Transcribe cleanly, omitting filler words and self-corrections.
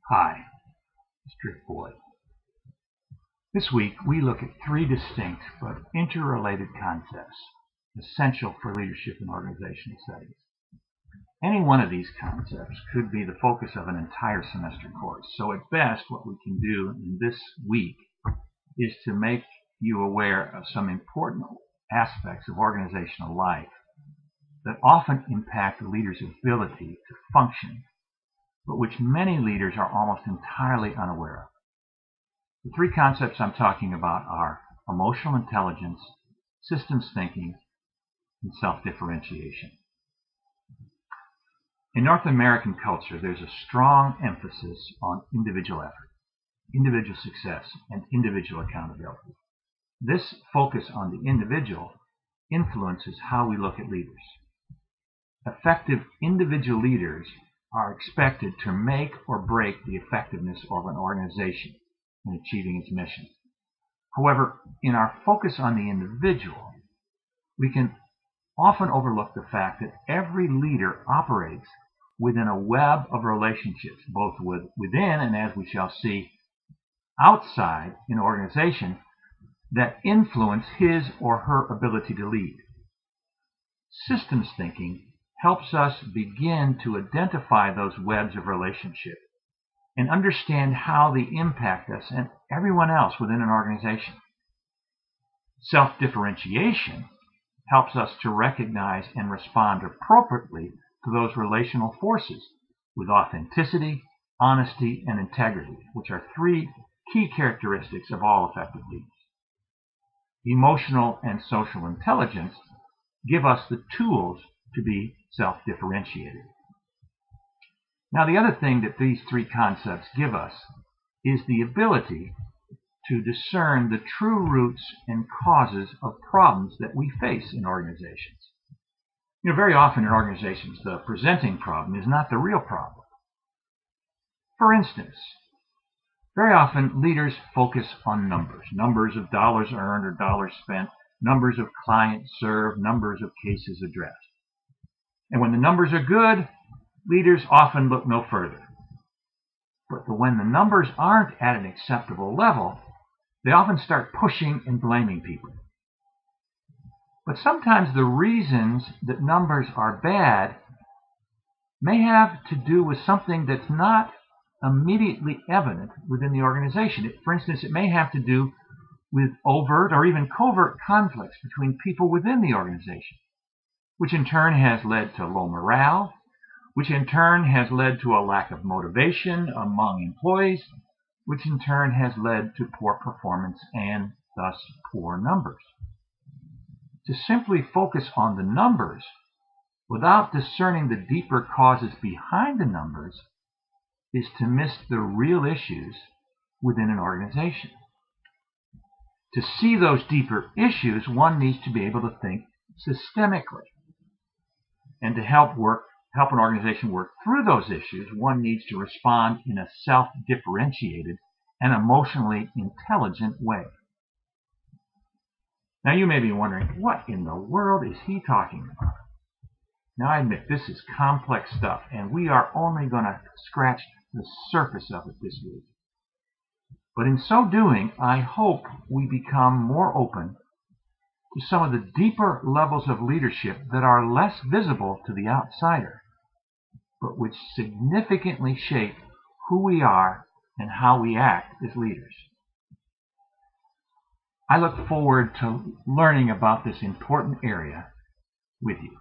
Hi, it's Drift Boy. This week we look at three distinct but interrelated concepts essential for leadership in organizational settings. Any one of these concepts could be the focus of an entire semester course, so at best what we can do in this week is to make you aware of some important aspects of organizational life that often impact the leader's ability to function, but which many leaders are almost entirely unaware of. The three concepts I'm talking about are emotional intelligence, systems thinking, and self-differentiation. In North American culture, there's a strong emphasis on individual effort, individual success, and individual accountability. This focus on the individual influences how we look at leaders. Effective individual leaders are expected to make or break the effectiveness of an organization in achieving its mission. However, in our focus on the individual, we can often overlook the fact that every leader operates within a web of relationships, both within and, as we shall see, outside an organization that influence his or her ability to lead. Systems thinking helps us begin to identify those webs of relationship and understand how they impact us and everyone else within an organization. Self-differentiation helps us to recognize and respond appropriately to those relational forces with authenticity, honesty, and integrity, which are three key characteristics of all effective leaders. Emotional and social intelligence give us the tools to be self-differentiated. Now, the other thing that these three concepts give us is the ability to discern the true roots and causes of problems that we face in organizations. Very often in organizations, the presenting problem is not the real problem. For instance, very often leaders focus on numbers of dollars earned or dollars spent, numbers of clients served, numbers of cases addressed. And when the numbers are good, leaders often look no further. But when the numbers aren't at an acceptable level, they often start pushing and blaming people. But sometimes the reasons that numbers are bad may have to do with something that's not immediately evident within the organization. For instance, it may have to do with overt or even covert conflicts between people within the organization, which in turn has led to low morale, which in turn has led to a lack of motivation among employees, which in turn has led to poor performance and thus poor numbers. To simply focus on the numbers without discerning the deeper causes behind the numbers is to miss the real issues within an organization. To see those deeper issues, one needs to be able to think systemically. And to help an organization work through those issues, one needs to respond in a self-differentiated and emotionally intelligent way. Now you may be wondering, what in the world is he talking about? Now I admit this is complex stuff, and we are only going to scratch the surface of it this week. But in so doing, I hope we become more open to some of the deeper levels of leadership that are less visible to the outsider, but which significantly shape who we are and how we act as leaders. I look forward to learning about this important area with you.